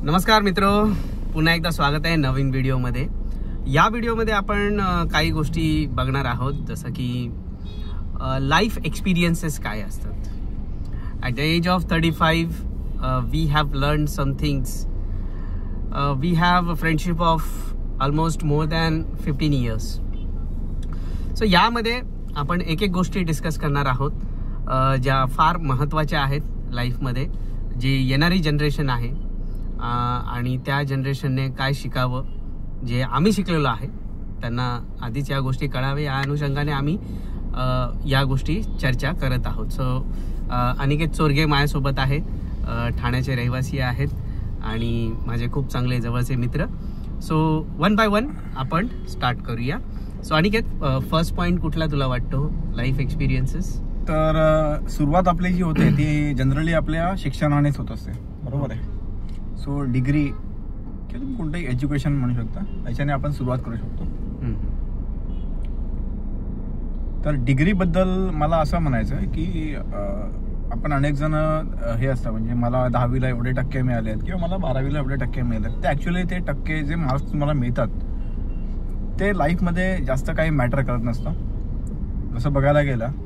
नमस्कार मित्र, पुन्हा एकदा स्वागत आहे नवीन व्हिडिओमध्ये. या व्हिडिओमध्ये आपण काही गोष्टी बघणार आहोत, जसं की लाईफ एक्सपिरियन्सेस काय असतात. At the age of 35 we have learn some things. We have a friendship of almost more than 15 years. So यामध्ये आपण एक एक गोष्टी डिस्कस करणार आहोत ज्या फार महत्त्वाच्या आहेत लाईफमध्ये. जी येणारी जनरेशन आहे आणि त्या जनरेशनने काय शिकावं, जे आम्ही शिकलेलो आहे त्यांना आधीच या गोष्टी कळावे, या अनुषंगाने आम्ही या गोष्टी चर्चा करत आहोत. सो अनिकेत चोरगे माझ्यासोबत आहे, ठाण्याचे रहिवासी आहेत आणि माझे खूप चांगले जवळचे मित्र. सो वन बाय वन आपण स्टार्ट करूया. सो अनिकेत, फर्स्ट पॉईंट कुठला तुला वाटतो लाईफ एक्सपिरियन्सेस? तर सुरुवात आपली जी होते ती जनरली आपल्या शिक्षणानेच होत असते, बरोबर आहे. सो डिग्री किंवा तुम्ही कोणतंही एज्युकेशन म्हणू शकता, याच्याने आपण सुरुवात करू शकतो. तर डिग्रीबद्दल मला असं म्हणायचं आहे की आपण अनेक जण हे असतं, म्हणजे मला 10वीला एवढे टक्के मिळाले आहेत किंवा मला 12वीला एवढे टक्के मिळाले आहेत. ते ॲक्च्युली ते टक्के जे मार्क्स तुम्हाला मिळतात ते लाईफमध्ये जास्त काही मॅटर करत नसतं. जसं बघायला गेलं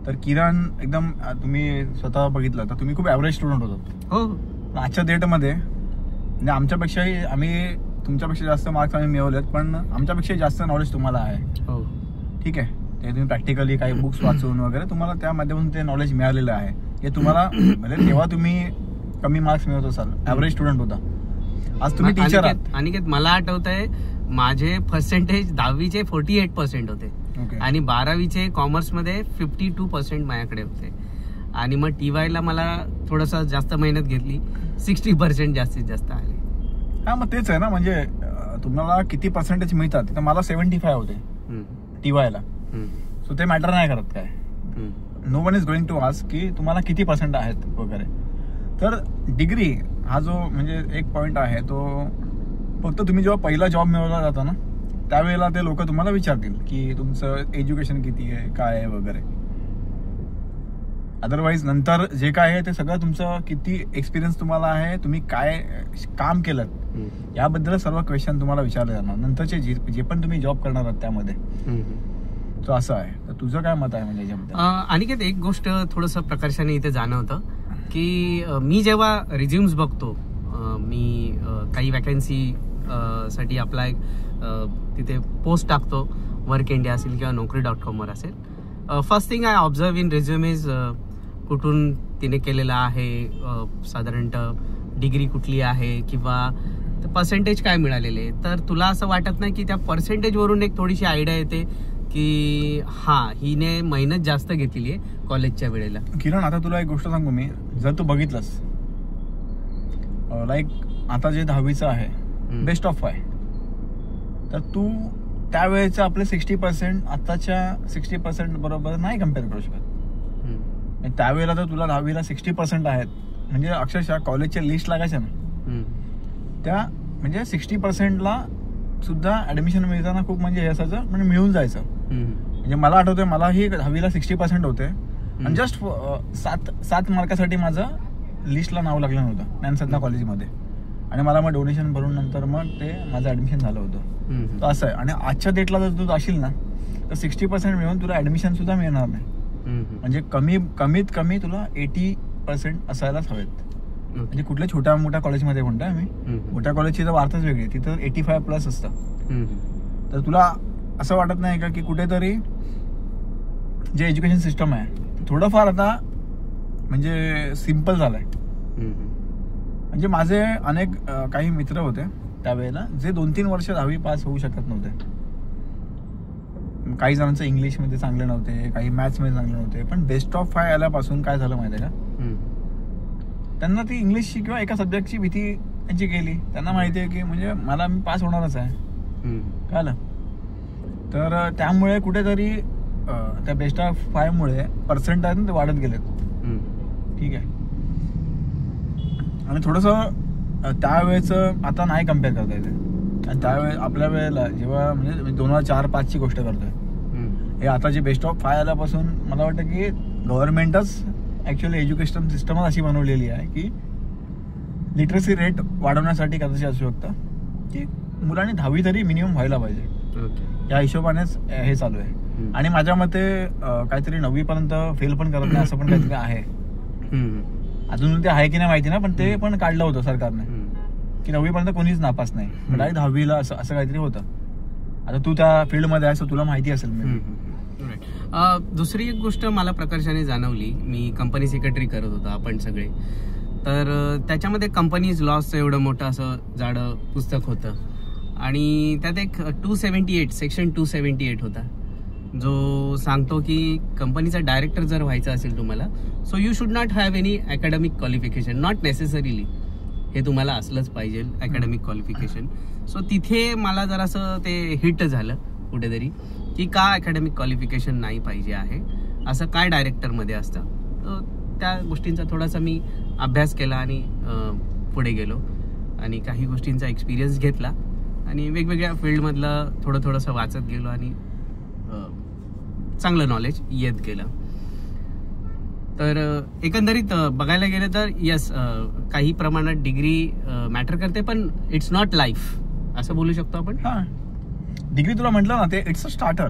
तर किरण एकदम, तुम्ही स्वतः बघितलं तर तुम्ही खूप ॲव्हरेज स्टुडंट होतात. हो, आजच्या डेटमध्ये म्हणजे आमच्यापेक्षाही आम्ही तुमच्यापेक्षा जास्त मार्क्स आम्ही मिळवलेत, पण आमच्यापेक्षा जास्त नॉलेज तुम्हाला आहे. हो, ठीक आहे. ते तुम्ही प्रॅक्टिकली काही बुक्स वाचून वगैरे तुम्हाला त्या माध्यमातून ते नॉलेज मिळालेलं आहे. हे तुम्हाला म्हणजे तेव्हा तुम्ही कमी मार्क्स मिळवत असाल, ॲव्हरेज स्टुडंट होता. आज तुम्ही टीचर आहात. अनिकेत, मला आठवत आहे माझे पर्सेंटेज 10वीचे 48% होते आणि 12वीचे कॉमर्समध्ये 52% माझ्याकडे होते. आणि मग TYला मला थोडंसं जास्त मेहनत घेतली, 60% जास्तीत जास्त आले. हा, मग तेच आहे ना, म्हणजे तुम्हाला किती पर्सेंटेज मिळतात. तर मला 75 होते TYला. सो ते मॅटर नाही करत काय. No one is going to ask की तुम्हाला किती पर्सेंट आहेत वगैरे. तर डिग्री हा जो म्हणजे एक पॉईंट आहे, तो फक्त तुम्ही जेव्हा पहिला जॉब मिळवला जाता ना, त्यावेळेला ते लोक तुम्हाला विचारतील की तुमचं एज्युकेशन किती आहे, काय आहे वगैरे. अदरवाईज नंतर जे काय आहे ते सगळं तुमचं किती एक्सपिरियन्स तुम्हाला आहे, तुम्ही काय काम केलं याबद्दल सर्व क्वेश्चन तुम्हाला विचारले जाणार नंतरचे जे पण तुम्ही जॉब करणार आहात त्यामध्ये. तो असं आहे. तर तुझं काय मत आहे म्हणजे याच्याबद्दल? अनिकेत, एक गोष्ट थोडंसं प्रकर्षाने इथे जाणवतं की मी जेव्हा रिझ्युम्स बघतो, मी काही वॅकन्सी साठी अप्लाय तिथे पोस्ट टाकतो, वर्क इंडिया असेल किंवा Naukri.com वर असेल. First thing I observe in resume is कुठून तिने केलेला आहे, साधारणतः डिग्री कुठली आहे किंवा पर्सेंटेज काय मिळालेले. तर तुला असं वाटत नाही की त्या पर्सेंटेजवरून एक थोडीशी आयडिया येते की हा, हिने मेहनत जास्त घेतलेली आहे कॉलेजच्या वेळेला? किरण, आता तुला एक गोष्ट सांगू मी. जर तू बघितलंस लाईक आता जे 10वीचं आहे बेस्ट ऑफ आहे, तर तू त्यावेळेचं आपले 60% आताच्या 60% बरोबर नाही कम्पेअर करू शकत. त्यावेळेला तर तुला 10वीला 60% आहेत, म्हणजे अक्षरशः कॉलेजच्या लिस्ट लागायच्या ना, त्या म्हणजे 60%ला सुद्धा ऍडमिशन मिळताना खूप म्हणजे हे असायचं, म्हणजे मिळून जायचं. म्हणजे मला आठवतंय, मलाही 10वीला 60% होते आणि जस्ट 7 मार्कासाठी माझं लिस्टला नाव लागलं नव्हतं ज्ञानसाधना कॉलेजमध्ये, आणि मला मग डोनेशन भरून नंतर मग ते माझं ऍडमिशन झालं होतं. तर असं आहे. आणि आजच्या डेटला जर तू जाशील ना तर 60% मिळून तुला ऍडमिशन सुद्धा मिळणार नाही. म्हणजे कमीत कमी तुला 80% असायलाच हवेत. म्हणजे कुठल्या छोट्या मोठ्या कॉलेजमध्ये म्हणतोय आम्ही, मोठ्या कॉलेजची तर वार्ताच वेगळी, तिथं 85+ असतं. तर तुला असं वाटत नाही का की कुठेतरी जे एज्युकेशन सिस्टम आहे थोडंफार आता म्हणजे सिम्पल झालंय. म्हणजे माझे अनेक काही मित्र होते त्यावेळेला जे 2-3 वर्ष 10वी पास होऊ शकत नव्हते. काही जणांचं इंग्लिशमध्ये चांगले नव्हते, काही मॅथ्समध्ये चांगले नव्हते, पण बेस्ट ऑफ 5 आल्यापासून काय झालं माहिती आहे का, त्यांना ती इंग्लिशची किंवा एका सब्जेक्टची भीती त्यांची गेली. त्यांना माहिती आहे की म्हणजे मला मी पास होणारच आहे, कळलं. तर त्यामुळे कुठेतरी त्या बेस्ट ऑफ 5 मुळे पर्सेंटेज ते वाढत गेलेत. ठीक आहे. आणि थोडंसं त्यावेळेचं आता नाही कम्पेअर करता येते. आणि त्यावेळेस आपल्या वेळेला जेव्हा म्हणजे 2004-05ची गोष्ट करतोय, हे आता जे बेस्ट ऑफ 5 आल्यापासून मला वाटतं की गव्हर्नमेंटच ॲक्च्युअली एज्युकेशन सिस्टमच अशी बनवलेली आहे की लिटरसी रेट वाढवण्यासाठी कदाचित असू शकतं की मुलांनी 10वी तरी मिनिमम व्हायला पाहिजे, या हिशोबानेच हे चालू आहे. आणि माझ्या मते काहीतरी 9वी पर्यंत फेल पण करत नाही असं पण काहीतरी आहे. अजून ते आहे की नाही माहिती नाही, पण ते पण काढलं होतं सरकारने की 9वी पर्यंत कोणीच नापास नाही, डायरेक्ट 10वीला असं काहीतरी होतं. आता तू त्या फील्डमध्ये आहेस, तुला माहिती असेल. दुसरी एक गोष्ट मला प्रकर्षाने जाणवली, मी कंपनी सेक्रेटरी करत होतो आपण सगळे, तर त्याच्यामध्ये कंपनीज लॉसचं एवढं मोठं असं जाडं पुस्तक होतं आणि त्यात एक 278 सेक्शन 278 होता जो सांगतो की कंपनीचा डायरेक्टर जर व्हायचा असेल तुम्हाला, so you should not have any academic qualification, not necessarily हे तुम्हाला असलंच पाहिजे अकॅडमिक क्वालिफिकेशन. सो तिथे मला जरासं ते हिट झालं कुठेतरी की का अकॅडमिक क्वालिफिकेशन नाही पाहिजे आहे, असं काय डायरेक्टरमध्ये असतं. तर त्या गोष्टींचा थोडासा मी अभ्यास केला आणि पुढे गेलो आणि काही गोष्टींचा एक्सपिरियन्स घेतला आणि वेगवेगळ्या फील्डमधलं थोडंसं वाचत गेलो आणि चांगलं नॉलेज येत गेलं. तर एकंदरीत बघायला गेलं तर यस, काही प्रमाणात डिग्री मॅटर करते, पण इट्स नॉट लाईफ असं बोलू शकतो आपण. डिग्री तुला म्हटलं ना, ते इट्स अ स्टार्टर.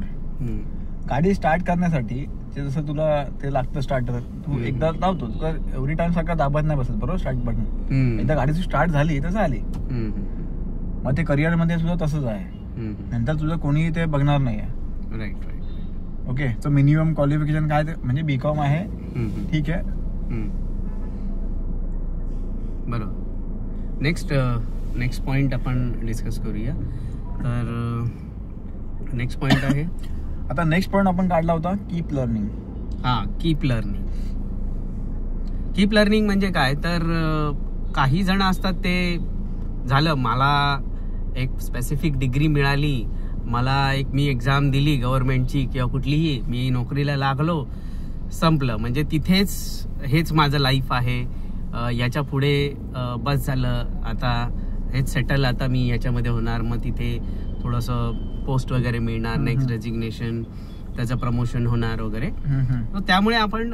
गाडी स्टार्ट करण्यासाठी जसं तुला ते लागतं स्टार्टर, तू एकदा लावतो, तर एव्हरी टाइम सारखा दाबत नाही बसत बरोबर स्टार्ट बटन. एकदा गाडीची स्टार्ट झाली तर झाली. मग ते करिअर मध्ये सुद्धा तसंच आहे, नंतर तुझं कोणीही ते बघणार नाही आहे. Right. Okay, so minimum qualification काय ते म्हणजे B.Com आहे, ठीक आहे. बरोबर. नेक्स्ट पॉइंट आपण डिस्कस करूया. तर नेक्स्ट पॉइंट आहे, आता नेक्स्ट पॉइंट आपण काढला होता कीप लर्निंग. कीप लर्निंग म्हणजे काय, तर काही जण असतात ते झालं, मला एक स्पेसिफिक डिग्री मिळाली, मी एक्झाम दिली गव्हर्नमेंटची किंवा कुठलीही, मी नोकरीला लागलो, संपलं, म्हणजे हेच माझं लाईफ आहे, याच्या पुढे बस झालं, आता हेच सेटल, आता मी याच्यामध्ये होणार. मग तिथे थोडंसं पोस्ट वगैरे मिळणार, नेक्स्ट रेजिग्नेशन, त्याचं प्रमोशन होणार वगैरे. त्यामुळे आपण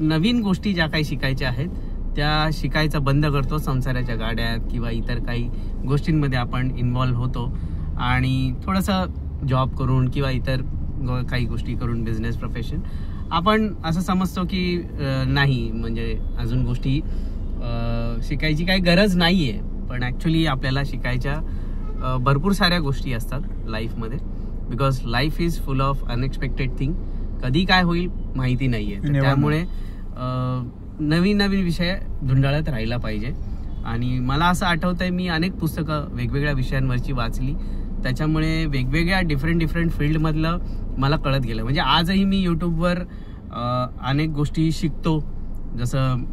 नवीन गोष्टी ज्या काही शिकायच्या आहेत त्या शिकायचं बंद करतो, संसाराच्या गाड्यात किंवा इतर काही गोष्टींमध्ये आपण इन्व्हॉल्व्ह होतो आणि थोडंसं जॉब करून किंवा इतर काही गोष्टी करून बिझनेस प्रोफेशन आपण असं समजतो की नाही, म्हणजे अजून गोष्टी शिकायची काही गरज नाहीये, पण ऍक्च्युली आपल्याला शिकायच्या भरपूर साऱ्या गोष्टी असतात लाईफमध्ये, because life is full of unexpected thing. कधी काय होईल माहिती नाहीये, त्यामुळे नवीन विषय धुंडाळत राहिला पाहिजे. आणि मला असं आठवतंय, मी अनेक पुस्तकं वेगवेगळ्या विषयांवरची वाचली, त्याच्यामुळे वेगवेगळ्या डिफरंट फील्डमधलं मला कळत गेलं. म्हणजे आजही मी यूट्यूबवर अनेक गोष्टी शिकतो. जसं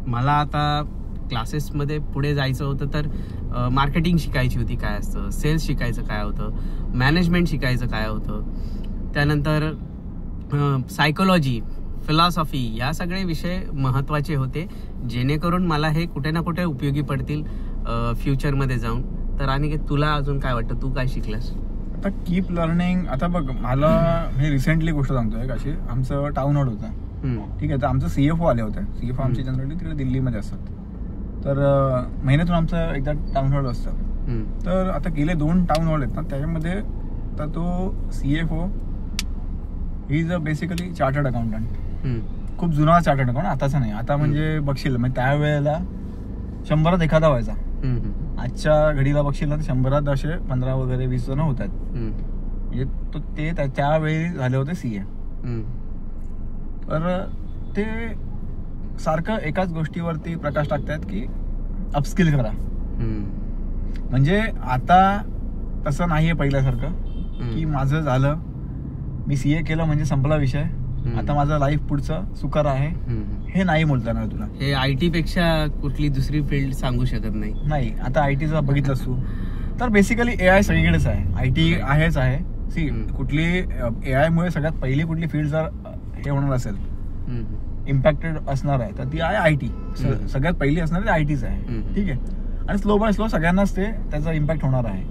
मला आता क्लासेसमध्ये पुढे जायचं होतं, तर मार्केटिंग शिकायची होती काय असतं, सेल्स शिकायचं काय होतं, मॅनेजमेंट शिकायचं काय होतं, त्यानंतर सायकोलॉजी, फिलॉसॉफी, या सगळे विषय महत्त्वाचे होते, जेणेकरून मला हे कुठे ना कुठे उपयोगी पडतील फ्युचरमध्ये जाऊन. तर आणि तुला अजून काय वाटतं, तू काय शिकलास? आता कीप लर्निंग, आता बघ, मला मी रिसेंटली गोष्ट सांगतोय कशी, आमचं टाउन हॉल होतं, ठीक आहे, तर आमचं CFO आले होते. CFO आमची जनरली तिकडे दिल्लीमध्ये असतात, तर महिन्यातून आमचं एकदा टाउन हॉल असतं. तर आता गेले 2 टाउन हॉल आहेत ना, त्याच्यामध्ये तर तो CFO he is a basically chartered accountant, खूप जुना चार्टर्ड अकाउंटंट, आताचा नाही. आता म्हणजे बघशील, म्हणजे त्यावेळेला 100त एखादा व्हायचा, आजच्या घडीला बघशील ना, 100त असे 15 वगैरे 20 जण होत आहेत. म्हणजे ते त्यावेळी झाले होते CA. तर ते सारखं एकाच गोष्टीवरती प्रकाश टाकतात की अपस्किल करा. म्हणजे आता तसं नाहीये पहिल्यासारखं की माझं झालं, मी CA केलं म्हणजे संपला विषय, आता माझं लाईफ पुढचं सुकर आहे, हे नाही बोलता ना तुला. हे IT पेक्षा कुठली दुसरी फील्ड सांगू शकत नाही. आता IT बघितलंस तू, तर बेसिकली AI सगळीकडेच आहे, IT आहेच आहे. सी, कुठली AI मुळे सगळ्यात पहिली कुठली फील्ड जर हे होणार असेल, इम्पॅक्टेड असणार आहे, तर ती आहे IT. सगळ्यात पहिली असणार ती ITच आहे, ठीक आहे. आणि स्लो बाय स्लो सगळ्यांनाच त्याचा इम्पॅक्ट होणार आहे.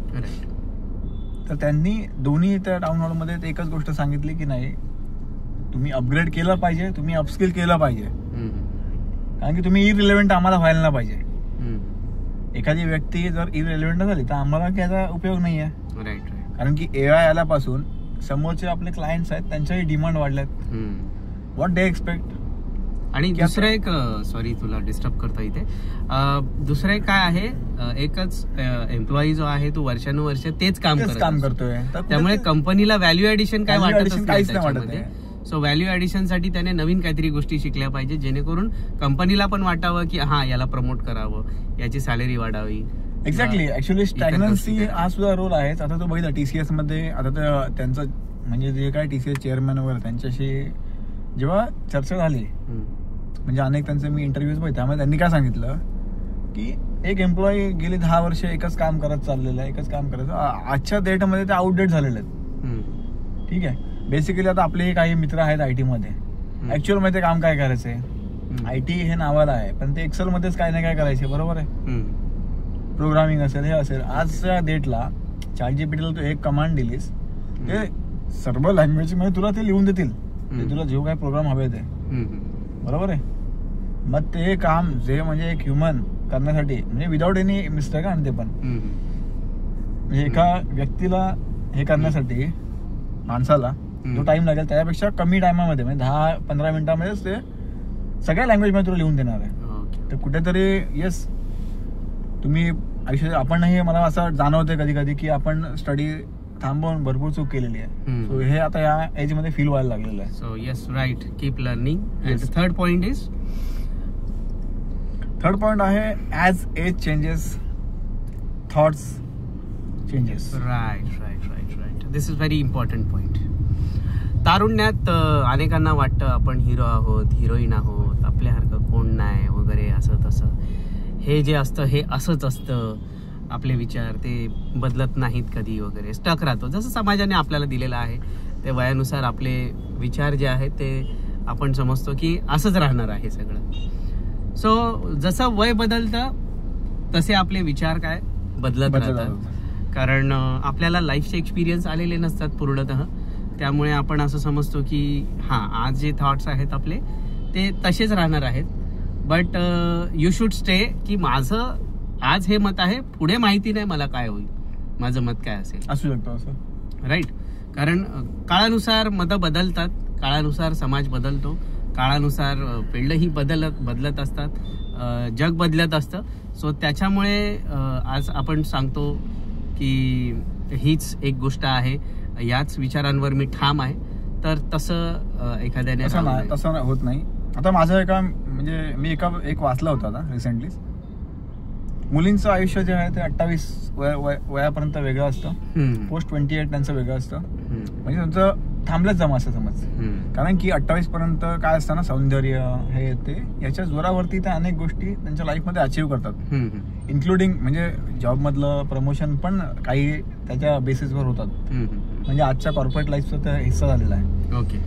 तर त्यांनी दोन्ही त्या टाउन हॉलमध्ये एकच गोष्ट सांगितली की नाही, तुम्ही अपग्रेड केलं पाहिजे, तुम्ही अपस्किल केलं पाहिजे. कारण की तुम्ही इरिलेव्हंट आम्हाला व्हायला नाही पाहिजे. एखादी व्यक्ती जर इरिलेव्हंट झाली तर आम्हाला त्याचा उपयोग नाही आहे. राईट. कारण की AI आल्यापासून समोरचे आपले क्लायंट्स आहेत त्यांच्याही डिमांड वाढल्यात. What they expect. आणि दुसरं एक, सॉरी तुला डिस्टर्ब करतो इथे, दुसरं एक काय आहे, एकच एम्प्लॉई जो आहे तो वर्षानुवर्ष तेच काम करतोय, त्यामुळे कंपनीला व्हॅल्यू ऍडिशन काय वाटत काहीच नाही वाटत. सो व्हॅल्यू ऍडिशन साठी त्याने नवीन काहीतरी गोष्टी शिकल्या पाहिजे, जेणेकरून कंपनीला पण वाटावं की हा याला प्रमोट करावं, याची सॅलरी वाढावी. एक्झॅक्टली. ऍक्च्युअली स्टॅग्नन्सी हा सुद्धा रोल आहे. आता तो बघितला TCS मध्ये, आता त्यांचं म्हणजे जे काय TCS चेअरमॅन वगैरे त्यांच्याशी जेव्हा चर्चा झाली, म्हणजे अनेक त्यांचे मी इंटरव्ह्यूज बघितले, त्यामुळे त्यांनी काय सांगितलं की एक एम्प्लॉई गेली 10 वर्ष एकच काम करत चाललेलं आहे, एकच काम करत, आजच्या डेटमध्ये ते आउटडेट झालेले आहेत. ठीक आहे. बेसिकली आता आपले काही मित्र आहेत IT मध्ये, ऍक्च्युअल मध्ये काम काय करायचंय, IT हे नावाला आहे पण ते एक्सेल मध्येच काय ना काय करायचे. बरोबर आहे. प्रोग्रामिंग असेल, हे असेल. आजच्या डेटला ChatGPT तू एक कमांड दिलीस, ते सर्व लँग्वेज मध्ये तुला ते लिहून देतील, ते तुला जो काय प्रोग्राम हवे ते. बरोबर आहे. मग ते काम जे म्हणजे एक ह्युमन करण्यासाठी, म्हणजे विदाउट एनी मिस्टेक, आणि ते पण म्हणजे एका व्यक्तीला हे करण्यासाठी माणसाला जो टाइम लागेल त्यापेक्षा कमी टायमामध्ये, म्हणजे 10-15 मिनिटांमध्येच ते सगळ्या लँग्वेज मध्ये तुला लिहून देणार आहे. तर कुठेतरी येस, तुम्ही आयुष्यात, आपणही, मला असं जाणवतंय कधी कधी की आपण स्टडी थांबवून भरपूर चूक केलेली आहे. सो हे आता या एज मध्ये फील व्हायला लागलेलं आहे. So yes, right, keep learning. And third point आहे as age changes thoughts changes. Right. This is very important point. तारुण्यात अनेकांना वाटतं आपण हिरो आहोत, हिरोईन आहोत, आपल्यासारखं कोण नाही वगैरे, असं तसं. हे जे असतं हे असंच असतं, आपले विचार ते बदलत नाहीत कधी वगैरे, स्टक राहतो. जसं समाजाने आपल्याला दिलेलं आहे ते वयानुसार आपले विचार जे आहेत ते आपण समजतो की असंच राहणार आहे सगळं. सो जसं वय बदलतं तसे आपले विचार काय बदलत राहतात. कारण आपल्याला लाईफचे एक्सपिरियन्स आलेले नसतात पूर्णतः, त्यामुळे आपण असं समजतो की हां, आज जे थॉट्स आहेत आपले ते तसेच राहणार आहेत. बट यू शुड स्टे की माझं आज हे मत आहे, पुढे माहिती नाही मला काय होईल, माझं मत काय असेल, असू शकतो असं. राईट. कारण काळानुसार मतं बदलतात, काळानुसार समाज बदलतो, काळानुसार पिढ्याही बदलत असतात, जग बदलत असतं. सो त्याच्यामुळे आज आपण सांगतो की हीच एक गोष्ट आहे, याच विचारांवर मी ठाम आहे. तर तसं एखाद्याने तसं होत नाही. आता माझं म्हणजे मी एक वाचला होता आता रिसेंटली, मुलींचं आयुष्य जे आहे ते 28 वयापर्यंत वेगळं असतं, पोस्ट 28 त्यांचं वेगळं असतं. म्हणजे त्यांचं थांबलंच जमा असं समज. कारण की 28 पर्यंत काय असतं ना, सौंदर्य हे ते, याच्या जोरावरती त्या अनेक गोष्टी त्यांच्या लाईफमध्ये अचीव्ह करतात, इन्क्लुडिंग म्हणजे जॉब मधलं प्रमोशन पण काही त्याच्या बेसिसवर होतात. म्हणजे आजच्या कॉर्पोरेट लाईफचा हिस्सा झालेला आहे. ओके.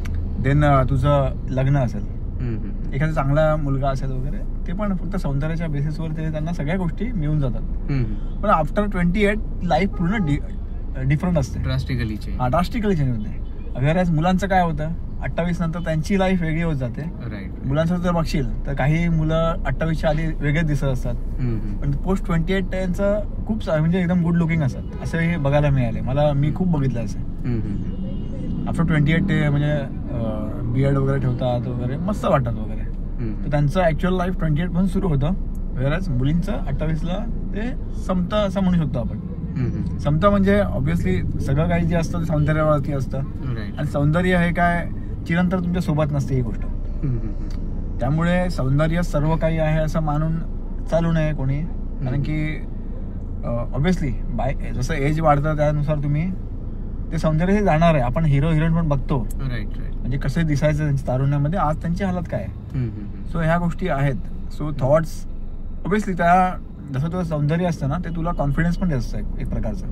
देन तुझं लग्न असेल, एखादा चांगला मुलगा असेल वगैरे, ते पण फक्त सौंदर्याच्या बेसिसवर ते त्यांना सगळ्या गोष्टी मिळून जातात. पण आफ्टर 28 लाईफ पूर्ण डिफरंट असते, ड्रास्टिकली चेंज होते. अगर मुलांचं काय होतं, 28 नंतर त्यांची लाईफ वेगळी होत जाते. मुलांचं जर बघशील तर काही मुलं 28च्या आधी वेगळेच दिसत असतात, पण पोस्ट 28 त्यांचं खूप म्हणजे एकदम गुड लुकिंग असतात, असं हे बघायला मिळाले मला. मी खूप बघितलं असं. आफ्टर 28 ते म्हणजे बियर्ड वगैरे ठेवतात वगैरे, मस्त वाटतात वगैरे. तर त्यांचं ऍक्च्युअल लाईफ 28 पासून सुरू होतं, वेळेस मुलींचं 28ला ते संपतं असं म्हणू शकतो आपण. समता म्हणजे ऑब्व्हियसली सगळं काही जे असतं ते सौंदर्यावरती असतं, आणि सौंदर्य हे काय चिरंतर तुमच्या सोबत नसते ही गोष्ट. त्यामुळे सौंदर्य सर्व काही आहे असं मानून चालू नये कोणी. कारण की ऑब्व्हियसली जसं एज वाढतं त्यानुसार तुम्ही ते सौंदर्य हे जाणार आहे. आपण हिरो हिरोईन पण बघतो, म्हणजे कसे दिसायचं त्यांच्या तारुण्यामध्ये, आज त्यांची हालत काय आहे. सो ह्या गोष्टी आहेत. सो थॉट्स ऑब्व्हियसली त्या जसं तुझं सौंदर्य असतं ना, ते तुला कॉन्फिडन्स पण देत असतं एक प्रकारचं.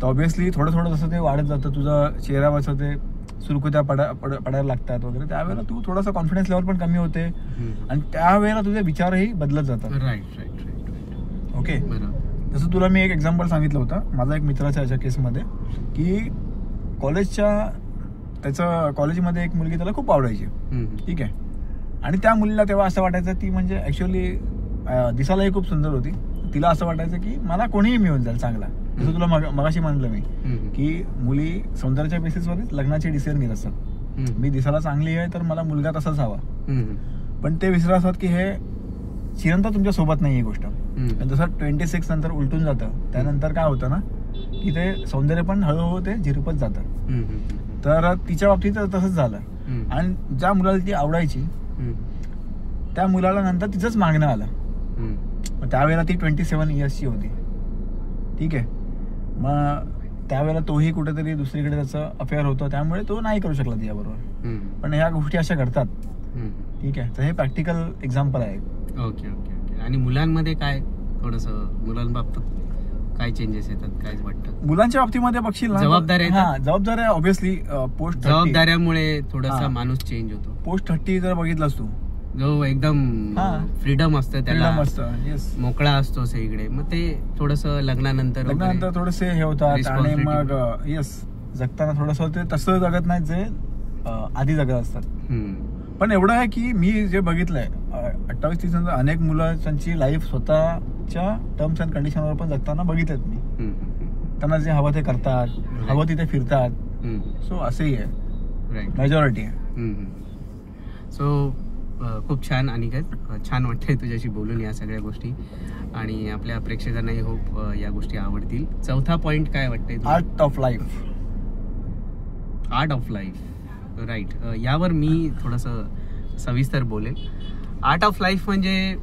तर ऑब्व्हियसली थोडं थोडं जसं ते वाढत जातं, तुझं चेहऱ्यावरचं ते सुरकुत्या पडायला लागतात वगैरे, त्यावेळेला तू थोडासा कॉन्फिडन्स लेवल पण कमी होते, आणि त्यावेळेला तुझे विचारही बदलत जातात. ओके. जसं तुला मी एक एक्झाम्पल सांगितलं होतं माझा एक मित्राच्या याच्या केसमध्ये, की त्याचं कॉलेजमध्ये एक मुलगी त्याला खूप आवडायची. ठीक आहे. आणि त्या मुलीला तेव्हा असं वाटायचं ती म्हणजे ऍक्च्युअली दिसायलाही खूप सुंदर होती. तिला असं वाटायचं की मला कोणीही मिळून जाईल चांगला. जसं तुला मगाशी म्हटलं मी की मुली सौंदर्याच्या बेसिसवरच लग्नाचे डिसिजन घेत असतात. मी दिसायला चांगली आहे तर मला मुलगा तसाच हवा. पण ते विसरत असतात की हे चिरंतन तुमच्या सोबत नाही ही गोष्ट. जसं 26 नंतर उलटून जातं, त्यानंतर काय होतं ना की ते सौंदर्य पण हळूहळू ते झिरपत जातं. तर तिच्या बाबतीत तसंच झालं. आणि ज्या मुलाला ती आवडायची त्या मुलाला नंतर तिचंच मागणं आलं. त्यावेळेला ती 27 इयर्सची होती. ठीक आहे. मग त्यावेळेला तोही कुठेतरी दुसरीकडे त्याचं अफेअर होतं, त्यामुळे तो नाही करू शकला तिच्याबरोबर. पण ह्या गोष्टी अशा घडतात. ठीक आहे. तर हे प्रॅक्टिकल एक्झाम्पल आहे. Okay okay okay. आणि मुलांमध्ये काय थोडंसं मुलांबाबतीत काय चेंजेस येतात, काय वाटतं? मुलांच्या बाबतीमध्ये बघशील ना, जबाबदाऱ्या ऑब्व्हियसली पोस्ट जबाबदाऱ्यामुळे थोडासा माणूस चेंज होतो. पोस्ट 30 जर बघितलंस तू, जो एकदम फ्रीडम असतं त्याला, मोकळा असतो सगळीकडे, मग ते थोडंसं लग्नानंतर थोडंसं हे होतात. आणि मग जगताना थोडंसं ते तसं जगत नाही जे आधी जगत असतात. पण एवढं आहे की मी जे बघितलंय 28-30 नंतर अनेक मुलांची लाईफ स्वतःच्या टर्म्स अँड कंडिशनवर पण जगताना बघितलेत मी. त्यांना जे हवं ते करतात, हवं तिथे फिरतात. सो असंही आहे, मेजॉरिटी आहे. सो खूप छान. आणि काय छान वाटतंय तुझ्याशी बोलून या सगळ्या गोष्टी, आणि आपल्या प्रेक्षकांनाही होप या गोष्टी आवडतील. चौथा पॉइंट काय वाटतंय? Art of life. Art of life, right. यावर मी थोडंसं सविस्तर बोलेल. आर्ट ऑफ लाईफ म्हणजे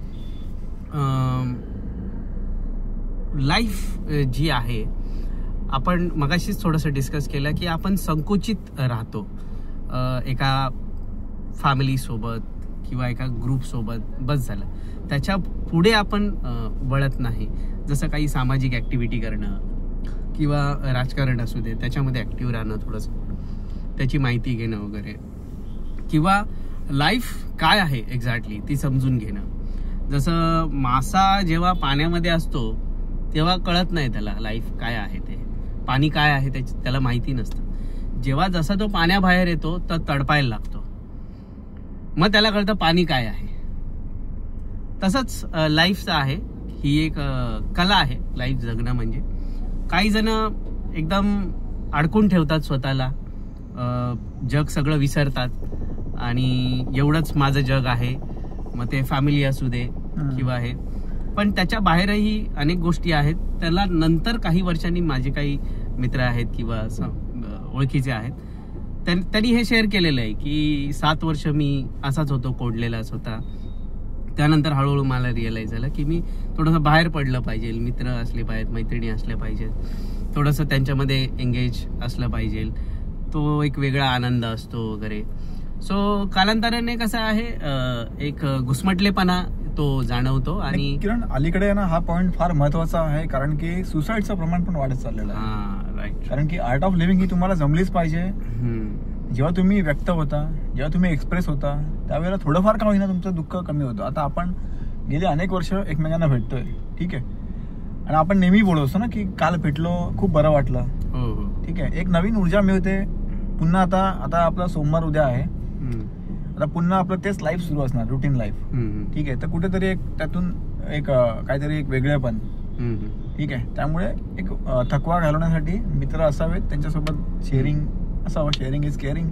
लाईफ जी आहे, आपण मगाशीच थोडंसं डिस्कस केलं की आपण संकुचित राहतो एका फॅमिलीसोबत किंवा एका ग्रुपसोबत, बस झालं. त्याच्या पुढे आपण वळत नाही. जसं काही सामाजिक ॲक्टिव्हिटी करणं किंवा राजकारण असू दे, त्याच्यामध्ये ॲक्टिव्ह राहणं, थोडंसं त्याची माहिती घेणं वगैरे, किंवा लाईफ काय आहे एक्झॅक्टली ती समजून घेणं. जसं मासा जेव्हा पाण्यामध्ये असतो तेव्हा कळत नाही त्याला लाईफ काय आहे, ते पाणी काय आहे त्याला माहिती नसतं. जेव्हा जसा तो पाण्याबाहेर येतो तर तडपायला लागतो, मग त्याला कळतं पाणी काय आहे. तसंच लाईफचं आहे. ही एक कला आहे लाईफ जगणं म्हणजे. काही जण एकदम अडकून ठेवतात स्वतःला, जग सगळं विसरतात आणि एवढंच माझं जग आहे, मग ते फॅमिली असू दे किंवा हे. पण त्याच्या बाहेरही अनेक गोष्टी आहेत. त्याला नंतर काही वर्षांनी माझे काही मित्र आहेत किंवा ओळखीचे आहेत, त्यांनी हे शेअर केलेलं आहे की 7 वर्ष मी असाच होतो, कोंडलेलाच होता. त्यानंतर हळूहळू मला रिअलाइज झालं की मी थोडंसं बाहेर पडलं पाहिजे, मित्र असले पाहिजेत, मैत्रिणी असल्या पाहिजेत, थोडंसं त्यांच्यामध्ये एंगेज असलं पाहिजे. तो एक वेगळा आनंद असतो वगैरे. सो कालांतराने कसं आहे, एक घुसमटलेपणा तो जाणवतो. आणि किरण, अलीकडे ना हा पॉइंट फार महत्वाचा आहे, कारण की सुसाईडचं प्रमाण पण वाढत चाललेलं आहे. राईट. कारण की आर्ट ऑफ लिव्हिंग ही तुम्हाला जमलीच पाहिजे. जेव्हा तुम्ही व्यक्त होता, जेव्हा तुम्ही एक्सप्रेस होता, त्यावेळेला थोडंफार का होईना तुमचं दुःख कमी होतं. आता आपण गेली अनेक वर्ष एकमेकांना भेटतोय, ठीक आहे, आणि आपण नेहमी बोलतो ना की काल भेटलो, खूप बरं वाटलं. ठीक आहे. एक नवीन ऊर्जा मिळते पुन्हा. आता आपला सोमवार उद्या आहे, आता पुन्हा आपलं तेच लाईफ सुरू असणार, रुटीन लाईफ. ठीक आहे. तर कुठेतरी एक त्यातून एक काहीतरी एक वेगळेपण. ठीक आहे. त्यामुळे एक थकवा घालवण्यासाठी मित्र असावेत, त्यांच्यासोबत शेअरिंग असावं. Sharing is caring,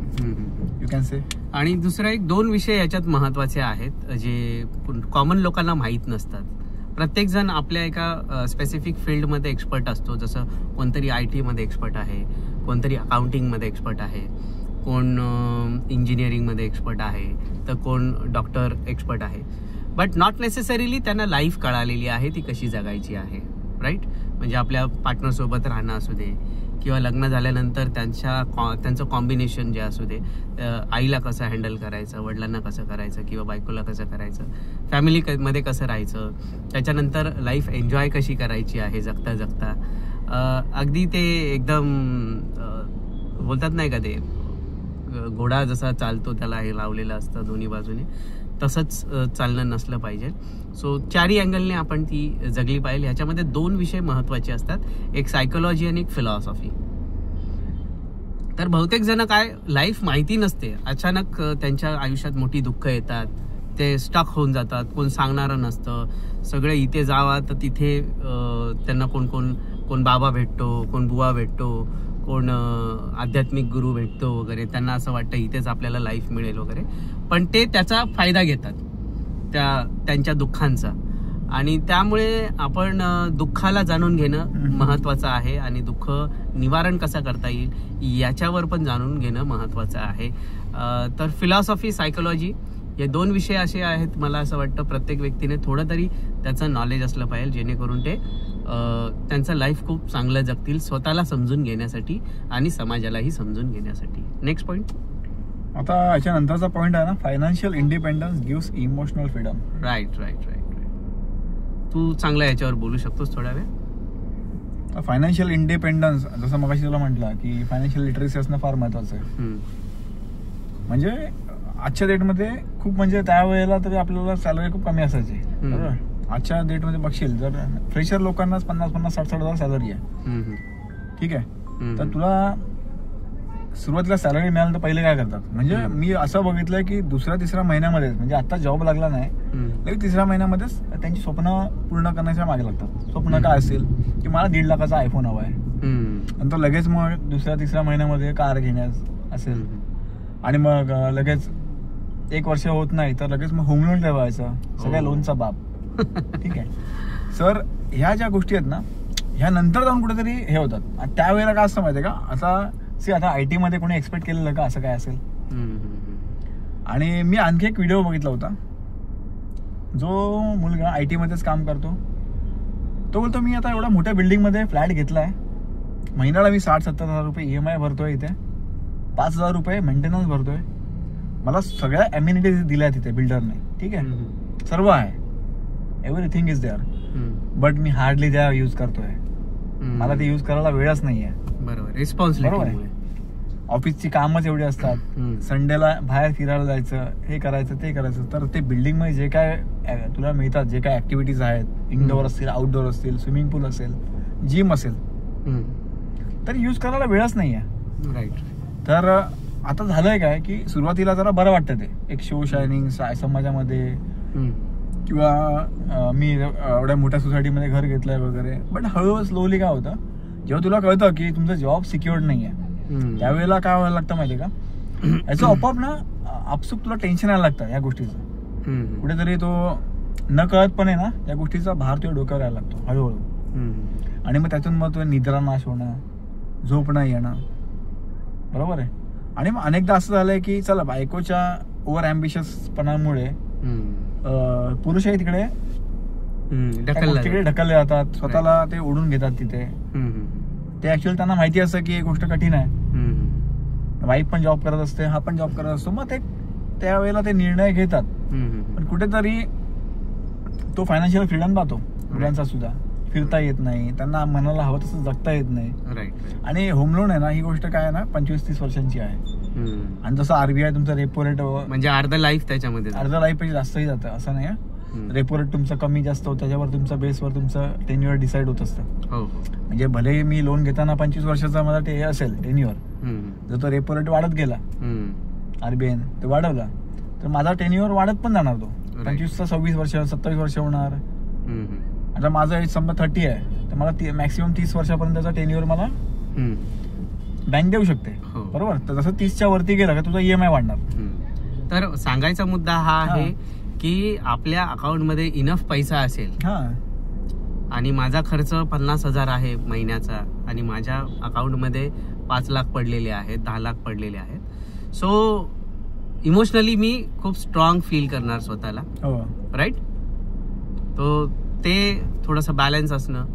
you can say. आणि दुसरा 2 विषय याच्यात महत्वाचे आहेत जे कॉमन लोकांना माहीत नसतात. प्रत्येक जण आपल्या एका स्पेसिफिक फील्डमध्ये एक्सपर्ट असतो. जसं कोणतरी IT मध्ये एक्सपर्ट आहे, कोणतरी अकाउंटिंगमध्ये एक्सपर्ट आहे, कोण इंजिनिअरिंगमध्ये एक्सपर्ट आहे, तर कोण डॉक्टर एक्सपर्ट आहे. बट नॉट नेसेसरीली त्यांना लाईफ कळालेली आहे ती कशी जगायची आहे. राईट. म्हणजे आपल्या पार्टनरसोबत राहणं असू दे किंवा लग्न झाल्यानंतर त्यांचं कॉम्बिनेशन जे असू दे, आईला कसं हँडल करायचं, वडिलांना कसं करायचं किंवा बायकोला कसं करायचं, फॅमिलीमध्ये कसं राहायचं, त्याच्यानंतर लाईफ एन्जॉय कशी करायची आहे जगता जगता. अगदी ते एकदम बोलतात नाही का, ते घोडा जसा चालतो त्याला हे लावलेलं असतं दोन्ही बाजूने, तसंच चालणं नसलं पाहिजे. सो 4 अँगलने आपण ती जगली पाहिजे. ह्याच्यामध्ये 2 विषय महत्त्वाचे असतात, एक सायकोलॉजी आणि एक फिलॉसॉफी. तर बहुतेक जण काय, लाईफ माहिती नसते, अचानक त्यांच्या आयुष्यात मोठी दुःख येतात ते स्टक होऊन जातात, कोण सांगणारं नसतं. सगळे इथे जावा तर तिथे त्यांना कोण बाबा भेटतो, कोण बुवा भेटतो, कोण आध्यात्मिक गुरु भेटतो वगैरे. त्यांना असं वाटतं इथेच आपल्याला लाईफ मिळेल वगैरे, पण ते त्याचा फायदा घेतात त्यांच्या दुःखांचा. आणि त्यामुळे आपण दुःखाला जाणून घेणं महत्वाचं आहे आणि दुःख निवारण कसं करता येईल याच्यावर पण जाणून घेणं महत्वाचं आहे. तर फिलॉसॉफी, सायकोलॉजी हे 2 विषय असे आहेत, मला असं वाटतं प्रत्येक व्यक्तीने थोडं तरी त्याचं नॉलेज असलं पाहिजे, जेणेकरून ते त्यांचं लाईफ खूप चांगलं जगतील, स्वतःला समजून घेण्यासाठी आणि समाजालाही समजून घेण्यासाठी. Next point. आता याच्यानंतरचा पॉइंट आहे ना, financial independence gives emotional freedom. Right. तू चांगला याच्यावर बोलू शकतोस थोडा वेळ. फायनान्शियल इंडिपेंडन्स, जसं मगाशी तुला म्हटलं की फायनान्शियल लिटरसी असणं फार महत्वाचं आहे. म्हणजे आजच्या डेटमध्ये खूप, म्हणजे त्यावेळेला तरी आपल्याला सॅलरी खूप कमी असायची, बरोबर. आजच्या डेटमध्ये बघशील जर फ्रेशर लोकांनाच 50-50, 60-60 सॅलरी आहे, ठीक आहे. तर तुला सुरुवातीला सॅलरी मिळाली तर पहिले काय करतात, म्हणजे मी असं बघितलंय की 2-3 महिन्यामध्येच, म्हणजे आता जॉब लागला नाही, लगेच 3ऱ्या महिन्यामध्येच त्यांची स्वप्न पूर्ण करण्याच्या मागे लागतात. स्वप्न काय असेल की मला 1.5 लाखाचा आयफोन हवा आहे, नंतर लगेच मग 2-3 महिन्यामध्ये कार घेण्यास असेल, आणि मग लगेच 1 वर्ष होत नाही तर लगेच मग होम लोन ठेवायचं, सगळ्या लोनचा बाप. ठीक आहे सर. ह्या ज्या गोष्टी आहेत ना, ह्या नंतर जाऊन कुठेतरी हे होतात. त्यावेळेला काय असतं माहितीये का, आता IT मध्ये कोणी एक्सपेक्ट केलेलं का असं काय असेल. आणि मी आणखी एक व्हिडिओ बघितला होता, जो मुलगा IT मध्येच काम करतो, तो बोलतो मी आता एवढ्या मोठ्या बिल्डिंग मध्ये फ्लॅट घेतलाय, महिन्याला मी 60-70 हजार रुपये EMI भरतोय, इथे 5,000 रुपये मेंटेनन्स भरतोय, मला सगळ्या एम्युनिटीज दिल्या तिथे बिल्डरने, ठीक आहे, सर्व आहे, एव्हरीथिंग इज देअर, बट मी हार्डली त्या यूज करतोय, मला ते यूज करायला वेळच नाहीये. बरोबर. रिस्पॉन्सिबिलिटी, ऑफिसची कामच एवढी असतात, संडेला बाहेर फिरायला जायचं, हे करायचं ते करायचं. तर ते बिल्डिंग मध्ये जे काय तुला मिळतात, जे काय ऍक्टिव्हिटीज आहेत, इनडोअर असतील, आउटडोअर असतील, स्विमिंग पूल असेल, जिम असेल, तर यूज करायला वेळच नाहीये. राईट. तर आता झालंय काय की सुरुवातीला जरा बरं वाटतं, ते एक शो शायनिंग समाजामध्ये, किंवा मी एवढ्या मोठ्या सोसायटीमध्ये घर घेतलंय वगैरे. बट हळूहळू स्लोली काय होतं, जेव्हा तुला कळतं की तुमचं जॉब सिक्युअर्ड नाहीये, त्यावेळेला काय व्हायला लागतं माहितीये का, याचं आपोआप ना आपसुक तुला टेन्शन यायला लागतं या गोष्टीचं. कुठेतरी तो न कळतपणे ना या गोष्टीचा भार तुझ्या डोक्यावर यायला लागतो हळूहळू, आणि मग त्यातून मग तुझा निद्रा नाश होणं, झोप न येणं, बरोबर आहे. आणि मग अनेकदा असं झालंय की चला बायकोच्या ओव्हर अँबिशियसपणामुळे पुरुषही तिकडे ढकलले जातात, स्वतःला ते ओढून घेतात तिथे. ते ऍक्च्युअली त्यांना माहिती असतं की ही गोष्ट कठीण आहे, वाईफ पण जॉब करत असते, हा पण जॉब करत असतो, मग ते त्यावेळेला ते निर्णय घेतात. पण कुठेतरी तो फायनान्शियल फ्रीडम पाहतो मुलांचा सुद्धा, फिरता येत नाही त्यांना, मनाला हवं तसं जगता येत नाही. आणि होम लोन आहे ना, ही गोष्ट काय आहे ना 25-30 वर्षांची आहे, आणि जसं RBI तुमचा रेपो रेट, म्हणजे अर्ध लाईफ त्याच्यामध्ये, अर्ध लाईफ पेक्षा जास्तही जातं असं नाही. रेपो रेट तुमचा कमी जास्त होतं, त्याच्यावर तुमचा बेसवर तुमचं टेन्युअर डिसाईड होत असतं. म्हणजे भले मी लोन घेताना 25 वर्षाचा मला ते असेल टेन्युअर, जर तो रेपो रेट वाढत गेला RBI ते वाढवला, तर माझा टेन्युअर वाढत पण जाणार, तो 25चा 26 वर्ष 27 वर्ष होणार. आता माझं एज समजा 30 आहे, तर मला मॅक्सिमम 30 वर्षापर्यंतचा टेन्युअर मला बँक देऊ शकते, बरोबर. तर जसं 30च्या वरती गेला का तुझा EMI वाढणार. तर सांगायचा मुद्दा हा आहे की आपल्या अकाउंटमध्ये इनफ पैसा असेल, आणि माझा खर्च 50,000 आहे महिन्याचा, आणि माझ्या अकाउंटमध्ये 5 लाख पडलेले आहेत, 10 लाख पडलेले आहेत, सो इमोशनली मी खूप स्ट्रॉंग फील करणार स्वतःला, राईट. तो ते थोडंसं बॅलन्स असणं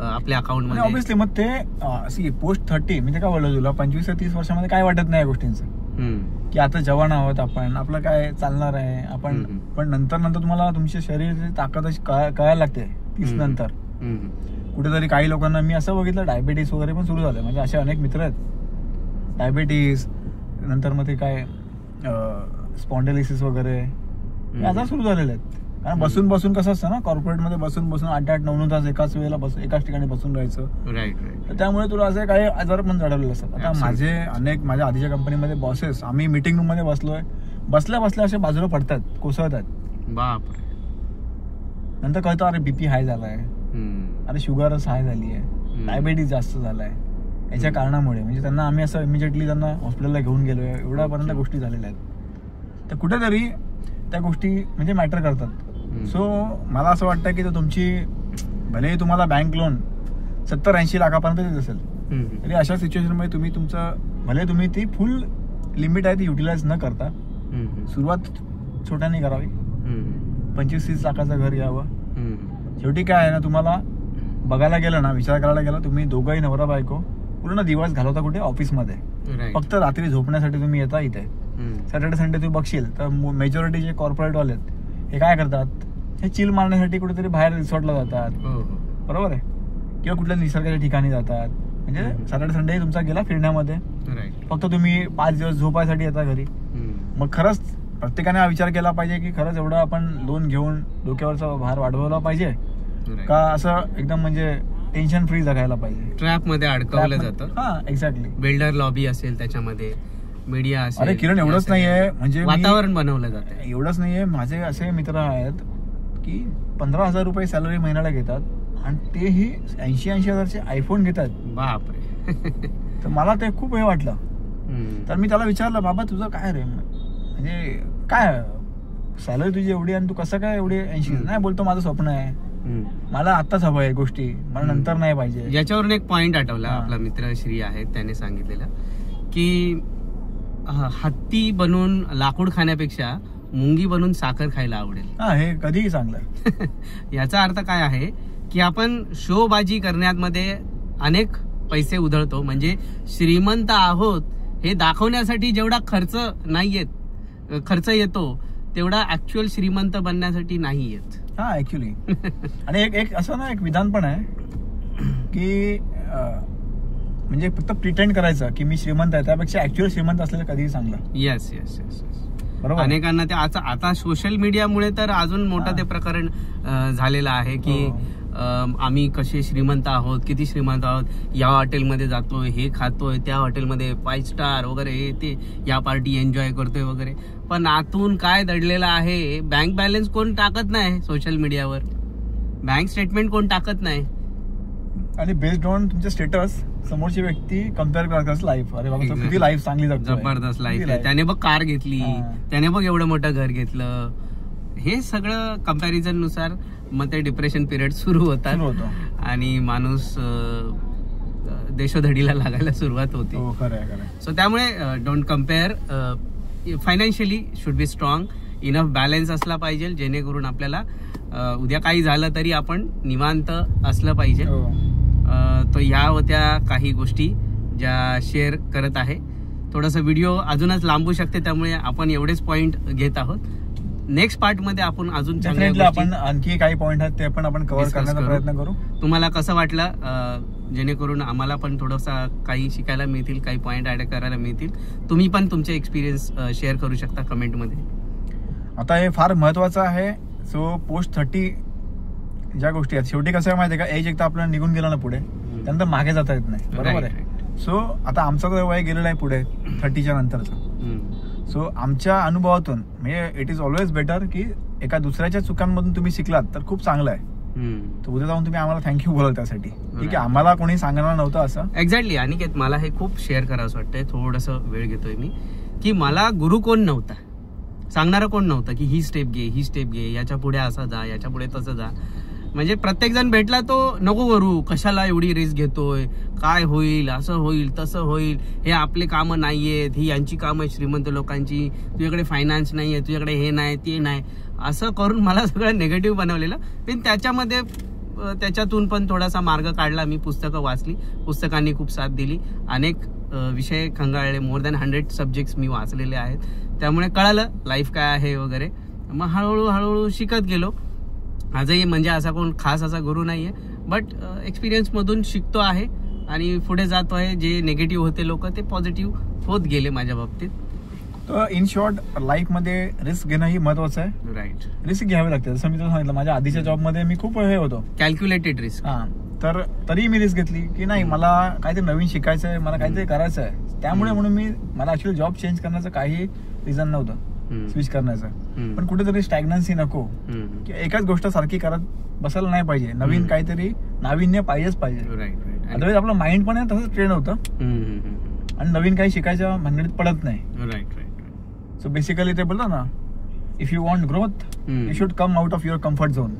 आपल्या अकाउंटमध्ये. ऑब्व्हियसली मग ते पोस्ट 30 म्हणजे काय बोललो तुला, 25 ते 30 वर्षामध्ये काय वाटत नाही या गोष्टींचं, की आता जवान आहोत आपण, आपलं काय चालणार आहे आपण. पण नंतर तुम्हाला तुमच्या शरीराची ताकद कळायला लागते 30 नंतर. कुठेतरी काही लोकांना मी असं बघितलं डायबिटीस वगैरे पण सुरू झालं, म्हणजे असे अनेक मित्र आहेत, डायबिटीस नंतर मग ते काय स्पॉन्डिलिसिस वगैरे हे आजार सुरू झालेले आहेत. कारण बसून बसून कसं असतं ना, कॉर्पोरेटमध्ये बसून 8-9 तास एकाच वेळेला एकाच ठिकाणी बसून राहायचं, तर त्यामुळे तुला असे काही आजार पण जडवलेले असतात. आता माझ्या आधीच्या कंपनीमध्ये बॉसेस, आम्ही मीटिंग रूम मध्ये बसलोय, बसल्या असे बाजूला पडतात, कोसळतात, बापरे. नंतर कळतं अरे बीपी हाय झालाय, अरे शुगरच हाय झाली आहे, डायबिटीज जास्त झालाय याच्या कारणामुळे. म्हणजे त्यांना आम्ही असं इमिजिएटली त्यांना हॉस्पिटलला घेऊन गेलोय, एवढ्यापर्यंत गोष्टी झालेल्या आहेत. तर कुठेतरी त्या गोष्टी म्हणजे मॅटर करतात. सो मला असं वाटतं की तुमची भले तुम्हाला बँक लोन 70-80 लाखापर्यंत देत असेल तरी अशा सिच्युएशनमध्ये तुम्ही तुमचं भले तुम्ही ती फुल लिमिट आहे ती युटिलाइज न करता सुरुवात छोट्याने करावी. 25-30 लाखाचं घर घ्यावं. शेवटी काय आहे ना, तुम्हाला बघायला गेलं ना, विचार करायला गेला, तुम्ही दोघंही नवरा बायको पूर्ण दिवस घालवता कुठे, ऑफिसमध्ये. फक्त रात्री झोपण्यासाठी तुम्ही येता इथे. सॅटर्डे संडे तुम्ही बघशील तर मेजॉरिटी जे कॉर्पोरेट वाले आहेत हे काय करतात, हे चिल मारण्यासाठी कुठेतरी बाहेर रिसॉर्टला जातात, बरोबर आहे, किंवा कुठल्या निसर्गाच्या ठिकाणी जातात. म्हणजे सॅटर्डे संडे तुमचा गेला फिरण्यामध्ये, फक्त तुम्ही 5 दिवस झोपायसाठी येता घरी. मग खरंच प्रत्येकाने हा विचार केला पाहिजे की खरंच एवढं आपण लोन घेऊन डोक्यावरचा भार वाढवला पाहिजे का, असं एकदम म्हणजे टेन्शन फ्री जगायला पाहिजे. ट्रॅप मध्ये अडकवलं जातं. हा, एक्झॅक्टली. बिल्डर लॉबी असेल, त्याच्यामध्ये मीडिया असेल. अरे किरण, एवढंच नाहीये, म्हणजे वातावरण बनवलं जातं. एवढंच नाहीये, माझे असे मित्र आहेत की 15,000 रुपये सॅलरी महिन्याला घेतात आणि तेही 80-80 हजारचे आयफोन घेतात. बापरे. तर मला ते खूप हे वाटलं. तर मी त्याला विचारलं, बाबा तुझं काय रे, म्हणजे काय सॅलरी तुझी एवढी आणि तू कसं काय एवढी 80? नाही, बोलतो माझं स्वप्न आहे, मला आत्ताच हवं आहे गोष्टी, मला नंतर नाही पाहिजे. याच्यावरून एक पॉइंट आठवला. आपला मित्र श्री आहे, त्याने सांगितलेलं की हत्ती बनून लाकूड खाण्यापेक्षा मुंगी बनून साखर खायला आवडेल. हा, हे कधीही चांगलं. याचा अर्थ काय आहे की आपण शोबाजी करण्यामध्ये अनेक पैसे उधळतो. म्हणजे श्रीमंत आहोत हे दाखवण्यासाठी जेवढा खर्च येतो तेवढा ऍक्च्युअल श्रीमंत बनण्यासाठी नाही येत. हा, ऍक्च्युअली. आणि एक असं ना, एक विधान पण आहे की म्हणजे फक्त प्रिटेंड करायचं की मी श्रीमंत आहे, त्यापेक्षा ऍक्च्युअल श्रीमंत असलेलं कधीही चांगलं. येस येस येस, बरोबर. अनेकांना ते आता सोशल मीडियामुळे तर अजून मोठं ते प्रकरण झालेलं आहे की आम्ही कसे श्रीमंत आहोत, किती श्रीमंत आहोत, या हॉटेलमध्ये जातोय, हे खातोय, त्या हॉटेलमध्ये 5 स्टार वगैरे, हे ते, या पार्टी एन्जॉय करतोय वगैरे. पण आतून काय दडलेलं आहे, बँक बॅलन्स कोण टाकत नाही सोशल मीडियावर, बँक स्टेटमेंट कोण टाकत नाही. आणि बेस्ड ऑन तुमचे स्टेटस समोरची व्यक्ती कम्पेअर करतात लाईफ. अरे बाबा किती लाईफ चांगली जगतोय, जबरदस्त लाईफ आहे, त्याने बघ कार घेतली, त्याने बघ एवढं मोठं घर घेतलं. हे सगळं कम्पॅरिझन नुसार मग ते डिप्रेशन पिरियड सुरू होतात आणि माणूस देशोधडीला लागायला सुरुवात होते. सो त्यामुळे don't compare. Financially should be strong, enough balance असला पाहिजे, जेणेकरून आपल्याला उद्या काही झालं तरी आपण निवांत असलं पाहिजे. तर ह्या होत्या काही गोष्टी ज्या शेअर करत आहे. थोडंसं व्हिडिओ अजूनच लांबू शकते, त्यामुळे आपण एवढेच पॉइंट घेत आहोत. नेक्स्ट पार्ट मध्ये आपण अजून आपण आणखी काही पॉइंट आहेत ते पण आपण कव्हर करण्याचा प्रयत्न करू. तुम्हाला कसं वाटलं, जेणेकरून आम्हाला पण थोडंसं काही शिकायला मिळतील, काही पॉइंट ऍड करायला मिळतील. तुम्ही पण तुमचे एक्सपिरियन्स शेअर करू शकता कमेंटमध्ये. आता हे फार महत्वाचं आहे. सो पोस्ट 30 ज्या गोष्टी आहेत, शेवटी कसं आहे माहिती आहे का, एज एकदा आपल्याला निघून गेला ना पुढे, त्यानंतर मागे जाता येत नाही, बरोबर आहे. सो आता आमचं तर वय गेलेलं आहे पुढे 30च्या नंतरचं. सो आमच्या अनुभवातून म्हणजे इट इज ऑलवेज बेटर की एका दुसऱ्याच्या चुकांमधून तुम्ही शिकलात तर खूप चांगलं आहे. तर उद्या जाऊन तुम्ही आम्हाला थँक्यू बोलाल त्यासाठी, ठीक आहे. आम्हाला कोणी सांगणार नव्हतं असं. एक्झॅक्टली. आणि मला हे खूप शेअर करावं वाटतंय, थोडंसं वेळ घेतोय मी, की मला गुरु कोण नव्हता, सांगणारं कोण नव्हतं की ही स्टेप घे, याच्या पुढे असं जा, याच्या पुढे तसं जा. म्हणजे प्रत्येक जण भेटला तो नको करू, कशाला एवढी रिस्क घेतोय, काय होईल, असं होईल, तसं होईल, हे आपले कामं नाहीयेत, ही यांची कामं आहे श्रीमंत लोकांची, तुझ्याकडे फायनान्स नाहीये, तुझ्याकडे हे नाही ते नाही, असं करून मला सगळं निगेटिव्ह बनवलेलं. पण त्याच्यातून पण थोडासा मार्ग काढला. मी पुस्तकं वाचली, पुस्तकांनी खूप साथ दिली, अनेक विषय खंगाळले, मोर दॅन 100 सब्जेक्ट्स मी वाचलेले आहेत. त्यामुळे कळालं लाईफ काय आहे वगैरे. मग हळूहळू शिकत गेलो. आजही म्हणजे असा कोण खास असा गुरु नाहीये, बट एक्सपिरियन्स मधून शिकतो आहे आणि पुढे जातो आहे. जे निगेटिव्ह होते लोक ते पॉझिटिव्ह होत गेले माझ्या बाबतीत. तर इन शॉर्ट लाईफ मध्ये रिस्क घेणं ही महत्वाचं आहे. राईट. रिस्क घ्यावी लागते. जसं मी तुला सांगितलं, माझ्या आधीच्या जॉबमध्ये मी खूप हे होतो, कॅल्क्युलेटेड रिस्क. तर तरी मी रिस्क घेतली की नाही, मला काहीतरी नवीन शिकायचं आहे, मला काहीतरी करायचं आहे. त्यामुळे म्हणून मला ऍक्च्युअली जॉब चेंज करण्याचं काही रिझन नव्हतं. स्विच करण्याचं, पण कुठेतरी स्टॅग्नन्सी नको, की एकाच गोष्ट सारखी करत बसायला नाही पाहिजे. नवीन काहीतरी नाविन्य पाहिजेच पाहिजे. अदरवाईज आपलं माइंड पण आहे तसंच ट्रेन होतं आणि नवीन काही शिकायच्या भानगडीत पडत नाही. सो बेसिकली ते बोलतो ना, if you want growth you should come out of your comfort zone.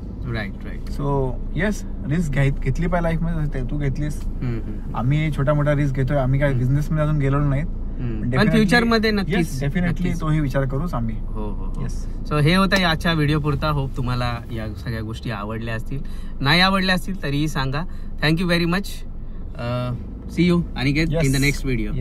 So yes, risk घेतली पाहिजे लाईफ मध्ये. तू घेतलीस, आम्ही छोट्या मोठ्या रिस्क घेतोय. आम्ही काय बिझनेस मध्ये अजून गेलो नाहीत, पण फ्युचर मध्ये नक्कीच डेफिनेटली तोही विचार करूच आम्ही. हो. सो हे होतं आजच्या व्हिडिओ पुरता. होप तुम्हाला या सगळ्या गोष्टी आवडल्या असतील. नाही आवडल्या असतील तरीही सांगा. Thank you very much. See you Aniket in the next video.